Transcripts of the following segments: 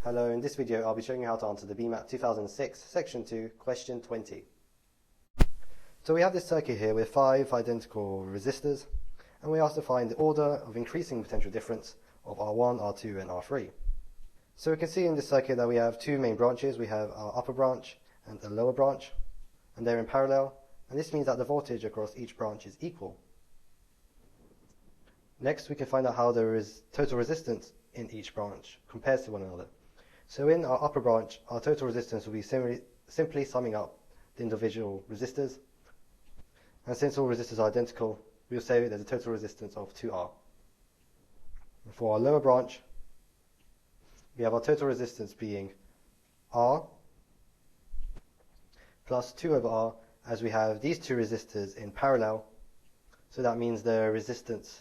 Hello, in this video I'll be showing you how to answer the BMAT 2006 Section 2, Question 20. So we have this circuit here with 5 identical resistors, and we asked to find the order of increasing potential difference of R1, R2 and R3. So we can see in this circuit that we have two main branches. We have our upper branch and a lower branch, and they're in parallel, and this means that the voltage across each branch is equal. Next, we can find out how there is total resistance in each branch compares to one another. So in our upper branch, our total resistance will be simply summing up the individual resistors. And since all resistors are identical, we'll say there's a total resistance of 2R. And for our lower branch, we have our total resistance being R plus 2 over R, as we have these two resistors in parallel. So that means the resistance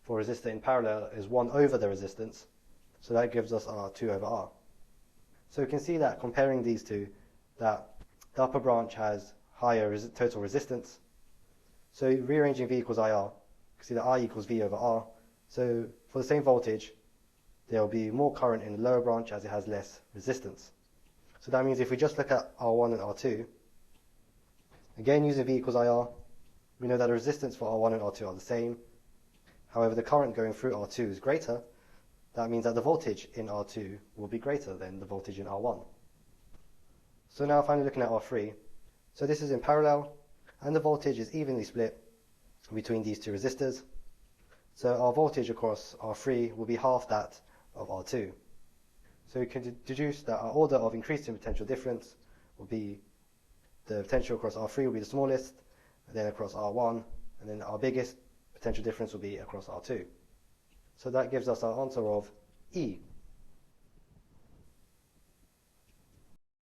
for a resistor in parallel is 1 over the resistance. So that gives us our 2 over R. So we can see that comparing these two, that the upper branch has higher total resistance. So rearranging V equals IR, you can see that I equals V over R. So for the same voltage, there will be more current in the lower branch as it has less resistance. So that means if we just look at R1 and R2, again using V equals IR, we know that the resistance for R1 and R2 are the same. However, the current going through R2 is greater. That means that the voltage in R2 will be greater than the voltage in R1. So now finally looking at R3, so this is in parallel, and the voltage is evenly split between these two resistors. So our voltage across R3 will be half that of R2. So we can deduce that our order of increasing potential difference will be the potential across R3 will be the smallest, and then across R1, and then our biggest potential difference will be across R2. So that gives us our answer of E.